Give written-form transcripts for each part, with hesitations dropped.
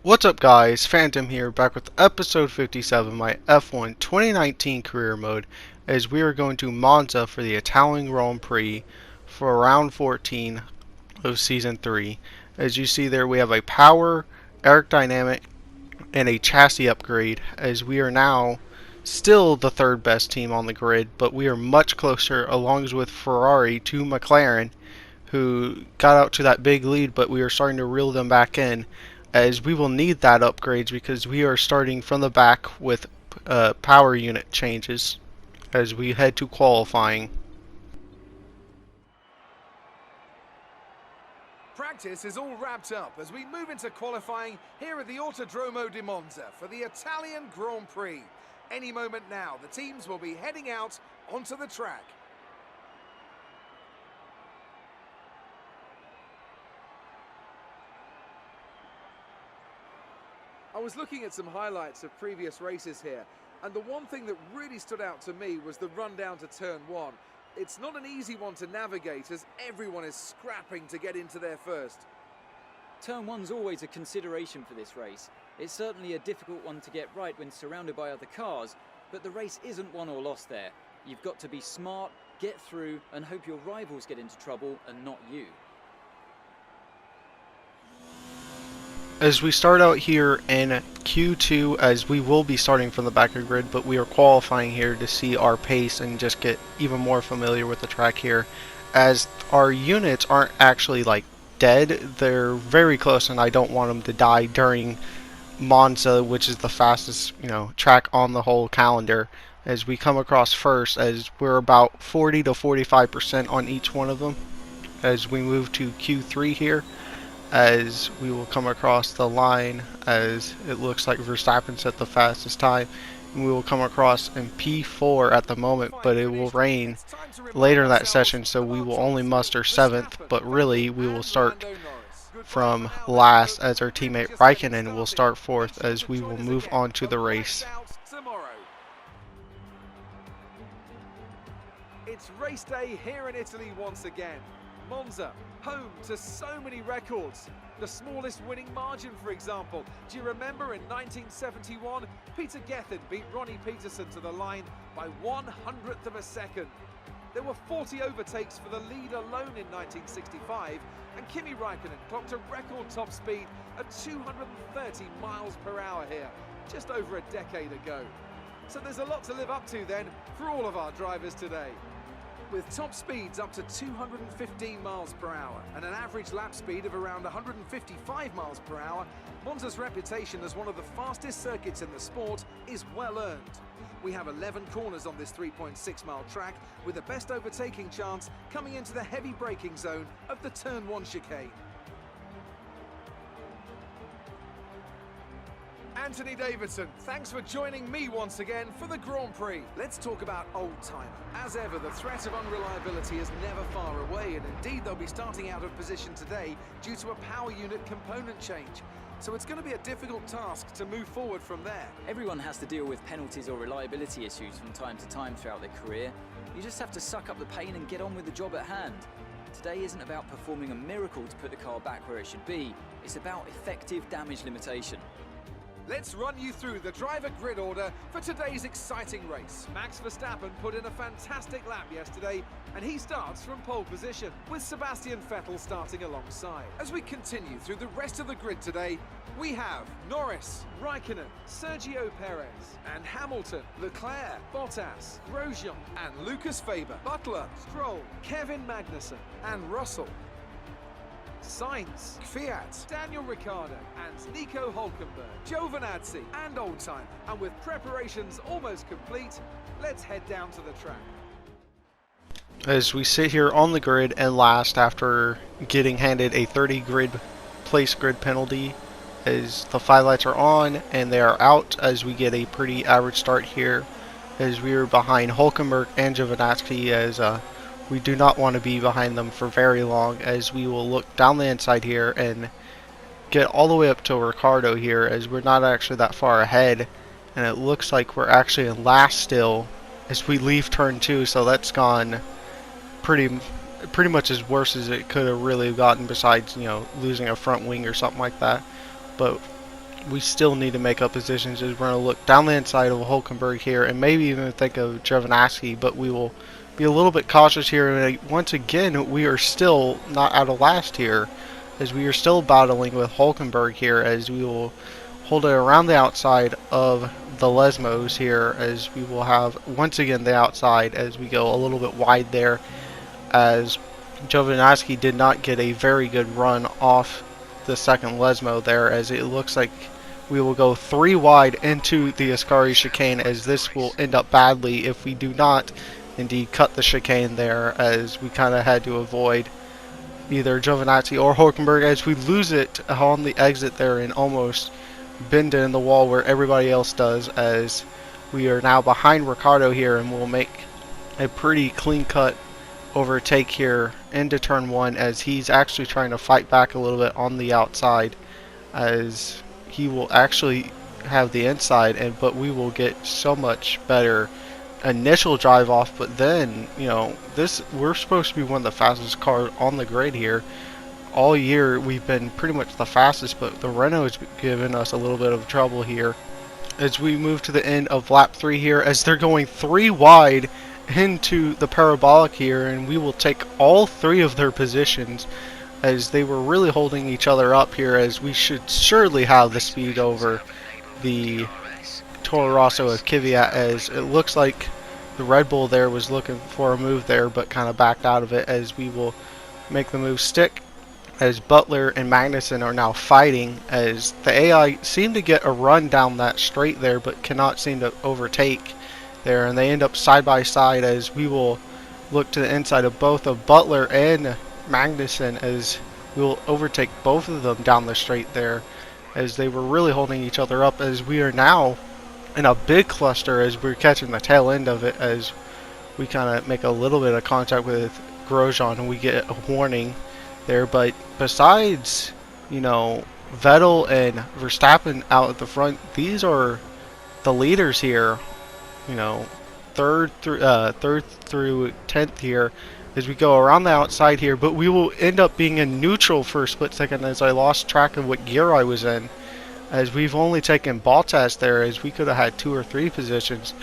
What's up guys, Phantom here, back with episode 57, my F1 2019 career mode, as we are going to Monza for the Italian Grand Prix for round 14 of season 3. As you see there, we have a power, aerodynamic, and a chassis upgrade, as we are now still the third best team on the grid, but we are much closer, along with Ferrari, to McLaren, who got out to that big lead, but we are starting to reel them back in, as we will need that upgrades because we are starting from the back with power unit changes as we head to qualifying. Practice is all wrapped up as we move into qualifying here at the Autodromo di Monza for the Italian Grand Prix. Any moment now, the teams will be heading out onto the track. I was looking at some highlights of previous races here, and the one thing that really stood out to me was the run down to turn one. It's not an easy one to navigate as everyone is scrapping to get into there first. Turn one's always a consideration for this race. It's certainly a difficult one to get right when surrounded by other cars, but the race isn't won or lost there. You've got to be smart, get through, and hope your rivals get into trouble and not you. As we start out here in Q2, as we will be starting from the back of the grid, but we are qualifying here to see our pace and just get even more familiar with the track here, as our units aren't actually like dead. They're very close, and I don't want them to die during Monza, which is the fastest track on the whole calendar. As we come across first, as we're about 40 to 45% on each one of them. As we move to Q3 here, as we will come across the line, as it looks like Verstappen set the fastest time, and we will come across in P4 at the moment, but it will rain later in that session, so we will only muster 7th, but really we will start from last, as our teammate Raikkonen will start 4th, as we will move on to the race. It's race day here in Italy once again. Monza, home to so many records. The smallest winning margin, for example. Do you remember in 1971, Peter Gethin beat Ronnie Peterson to the line by 1/100th of a second. There were 40 overtakes for the lead alone in 1965, and Kimi Raikkonen clocked a record top speed of 230 miles per hour here, just over a decade ago. So there's a lot to live up to then for all of our drivers today. With top speeds up to 215 miles per hour and an average lap speed of around 155 miles per hour, Monza's reputation as one of the fastest circuits in the sport is well earned. We have 11 corners on this 3.6-mile track, with the best overtaking chance coming into the heavy braking zone of the Turn 1 chicane. Anthony Davidson, thanks for joining me once again for the Grand Prix. Let's talk about old-timer. As ever, the threat of unreliability is never far away, and indeed they'll be starting out of position today due to a power unit component change. So it's going to be a difficult task to move forward from there. Everyone has to deal with penalties or reliability issues from time to time throughout their career. You just have to suck up the pain and get on with the job at hand. Today isn't about performing a miracle to put the car back where it should be. It's about effective damage limitation. Let's run you through the driver grid order for today's exciting race. Max Verstappen put in a fantastic lap yesterday, and he starts from pole position, with Sebastian Vettel starting alongside. As we continue through the rest of the grid today, we have Norris, Raikkonen, Sergio Perez, and Hamilton, Leclerc, Bottas, Grosjean, and Lucas Faber, Butler, Stroll, Kevin Magnussen, and Russell. Sainz, Fiat, Daniel Ricciardo, and Nico Hülkenberg, Giovinazzi, and Oldtimer. And with preparations almost complete, let's head down to the track. As we sit here on the grid and last after getting handed a 30 place grid penalty, as the 5 lights are on and they are out, as we get a pretty average start here, as we are behind Hülkenberg and Giovinazzi, as we do not want to be behind them for very long, as we will look down the inside here and get all the way up to Ricciardo here, as we're not actually that far ahead, and it looks like we're actually in last still as we leave turn 2, so that's gone pretty much as worse as it could have really gotten, besides losing a front wing or something like that. But we still need to make up positions as we're going to look down the inside of Hulkenberg here and maybe even think of Giovinazzi, but we will be a little bit cautious here. And once again, we are still not out of last here, as we are still battling with Hulkenberg here, as we will hold it around the outside of the Lesmos here, as we will have once again the outside as we go a little bit wide there, as Giovinazzi did not get a very good run off the second Lesmo there, as it looks like we will go 3 wide into the Ascari chicane, as this will end up badly if we do not indeed cut the chicane there, as we kind of had to avoid either Giovinazzi or Hulkenberg, as we lose it on the exit there and almost bend it in the wall where everybody else does, as we are now behind Ricardo here and will make a pretty clean cut overtake here into turn 1, as he's actually trying to fight back a little bit on the outside, as he will actually have the inside, but we will get so much better initial drive off. But then, you know, we're supposed to be one of the fastest cars on the grid here. All year we've been pretty much the fastest, but the Renault has given us a little bit of trouble here as we move to the end of lap 3 here, as they're going 3 wide into the parabolic here, and we will take all 3 of their positions, as they were really holding each other up here, as we should surely have the speed over the Toro Rosso of Kvyat, as it looks like the Red Bull there was looking for a move there but kind of backed out of it, as we will make the move stick, as Butler and Magnussen are now fighting, as the AI seem to get a run down that straight there but cannot seem to overtake there, and they end up side by side, as we will look to the inside of both of Butler and Magnussen, as we will overtake both of them down the straight there, as they were really holding each other up, as we are now in a big cluster as we're catching the tail end of it, as we kind of make a little bit of contact with Grosjean and we get a warning there. But besides, you know, Vettel and Verstappen out at the front, these are the leaders here, you know, third through 10th here, as we go around the outside here. But we will end up being in neutral for a split second, as I lost track of what gear I was in, as we've only taken Bottas there, as we could have had 2 or 3 positions,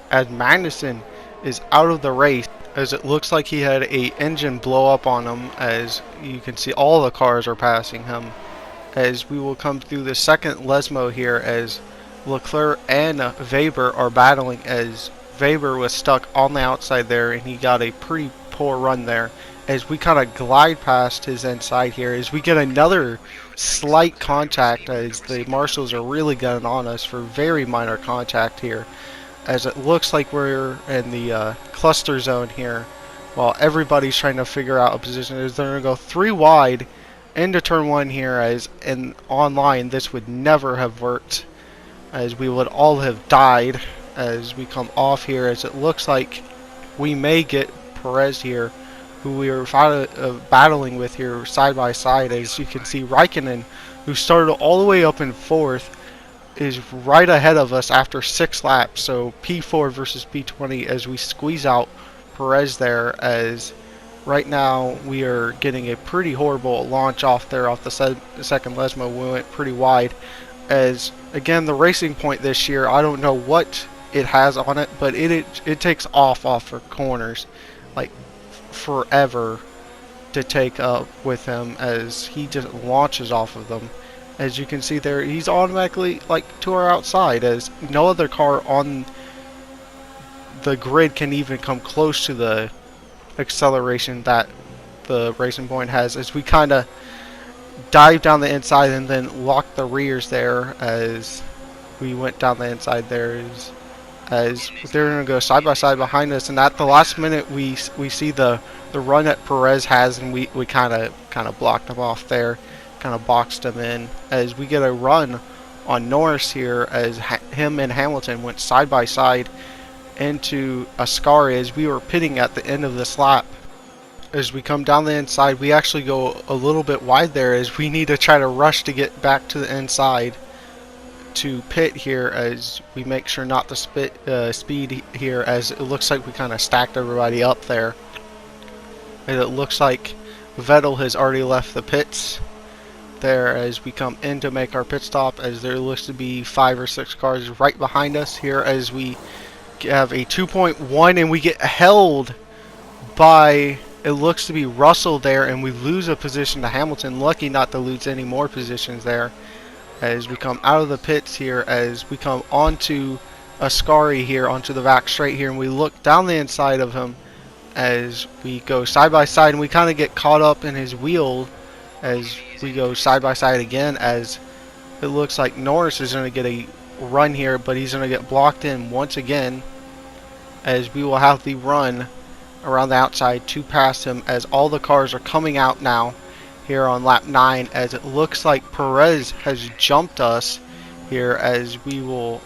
as Magnussen is out of the race, as it looks like he had a engine blow up on him, as you can see all the cars are passing him, as we will come through the second Lesmo here, as Leclerc and Weber are battling, as Weber was stuck on the outside there and he got a pretty poor run there, as we kind of glide past his inside here, as we get another slight contact, as the marshals are really gunning on us for very minor contact here, as it looks like we're in the cluster zone here while everybody's trying to figure out a position, as they're going to go 3 wide into turn 1 here, as in online this would never have worked, as we would all have died as we come off here, as it looks like we may get Perez here, who we are battling with here side by side. As you can see, Raikkonen, who started all the way up in 4th, is right ahead of us after 6 laps. So P4 versus P20 as we squeeze out Perez there, as right now we are getting a pretty horrible launch off there off the second Lesmo. We went pretty wide, as again the Racing Point this year, I don't know what it has on it, but it takes off for corners like forever to take up with him, as he just launches off of them. As you can see there, he's automatically like to our outside, as no other car on the grid can even come close to the acceleration that the Racing Point has, as we kind of dive down the inside and then lock the rears there, as we went down the inside there, as they're going to go side by side behind us, and at the last minute we see the run that Perez has, and we kind of blocked him off there, kind of boxed him in, as we get a run on Norris here, as him and Hamilton went side by side into Ascari, as we were pitting at the end of this lap. As we come down the inside, we actually go a little bit wide there, as we need to try to rush to get back to the inside to pit here, as we make sure not to speed here, as it looks like we kind of stacked everybody up there, and it looks like Vettel has already left the pits there as we come in to make our pit stop, as there looks to be 5 or 6 cars right behind us here as we have a 2.1 and we get held by, it looks to be Russell there, and we lose a position to Hamilton. Lucky not to lose any more positions there as we come out of the pits here, as we come onto Ascari here onto the back straight here, and we look down the inside of him as we go side by side, and we kind of get caught up in his wheel as we go side by side again, as it looks like Norris is going to get a run here, but he's going to get blocked in once again, as we will have the run around the outside to pass him, as all the cars are coming out now here on lap 9, as it looks like Perez has jumped us here, as we will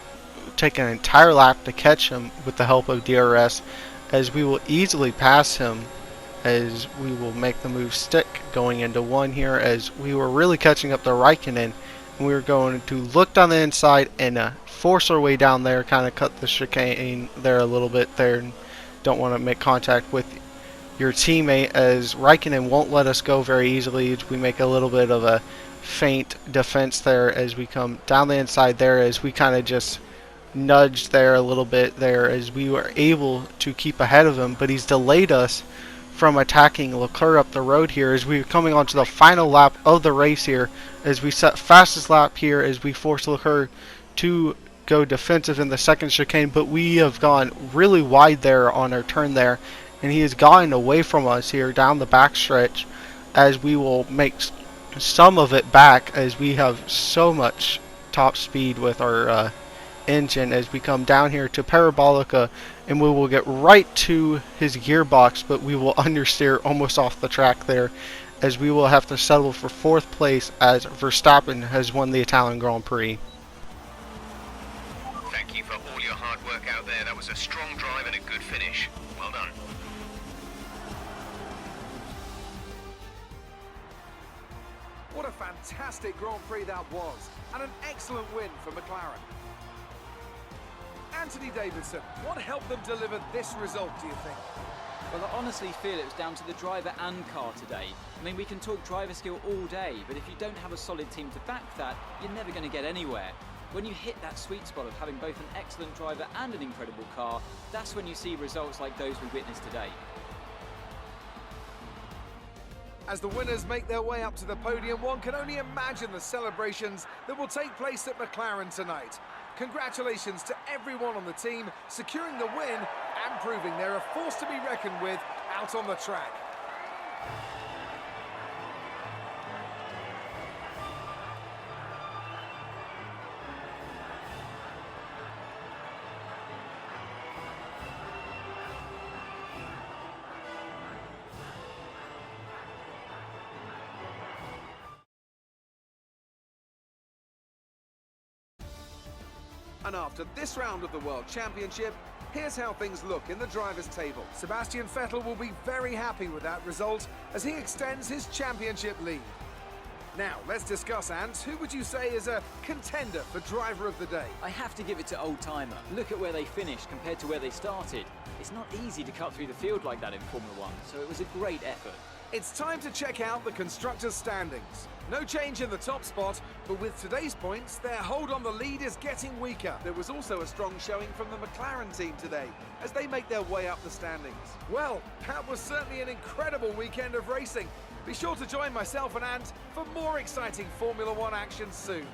take an entire lap to catch him with the help of DRS, as we will easily pass him, as we will make the move stick going into 1 here, as we were really catching up to Raikkonen, and we were going to look down the inside and force our way down there, kind of cut the chicane there a little bit there, and don't want to make contact with your teammate, as Raikkonen won't let us go very easily. We make a little bit of a feint defense there as we come down the inside there, as we kind of just nudged there a little bit there, as we were able to keep ahead of him, but he's delayed us from attacking Leclerc up the road here, as we're coming onto the final lap of the race here, as we set fastest lap here, as we force Leclerc to go defensive in the second chicane, but we have gone really wide there on our turn there, and he has gotten away from us here down the back stretch, as we will make some of it back, as we have so much top speed with our engine, as we come down here to Parabolica, and we will get right to his gearbox, but we will understeer almost off the track there, as we will have to settle for 4th place, as Verstappen has won the Italian Grand Prix. Thank you for all your hard work out there. That was a strong drive and a good finish. Well done. What a fantastic Grand Prix that was, and an excellent win for McLaren. Anthony Davidson, what helped them deliver this result, do you think? Well, I honestly feel it was down to the driver and car today. I mean, we can talk driver skill all day, but if you don't have a solid team to back that, you're never going to get anywhere. When you hit that sweet spot of having both an excellent driver and an incredible car, that's when you see results like those we witnessed today. As the winners make their way up to the podium, one can only imagine the celebrations that will take place at McLaren tonight. Congratulations to everyone on the team, securing the win and proving they're a force to be reckoned with out on the track. And after this round of the World Championship, here's how things look in the drivers' table. Sebastian Vettel will be very happy with that result as he extends his championship lead. Now, let's discuss, Ant. Who would you say is a contender for driver of the day? I have to give it to Oldtimer. Look at where they finished compared to where they started. It's not easy to cut through the field like that in Formula 1, so it was a great effort. It's time to check out the constructors' standings. No change in the top spot, but with today's points, their hold on the lead is getting weaker. There was also a strong showing from the McLaren team today, as they make their way up the standings. Well, that was certainly an incredible weekend of racing. Be sure to join myself and Ant for more exciting Formula 1 action soon.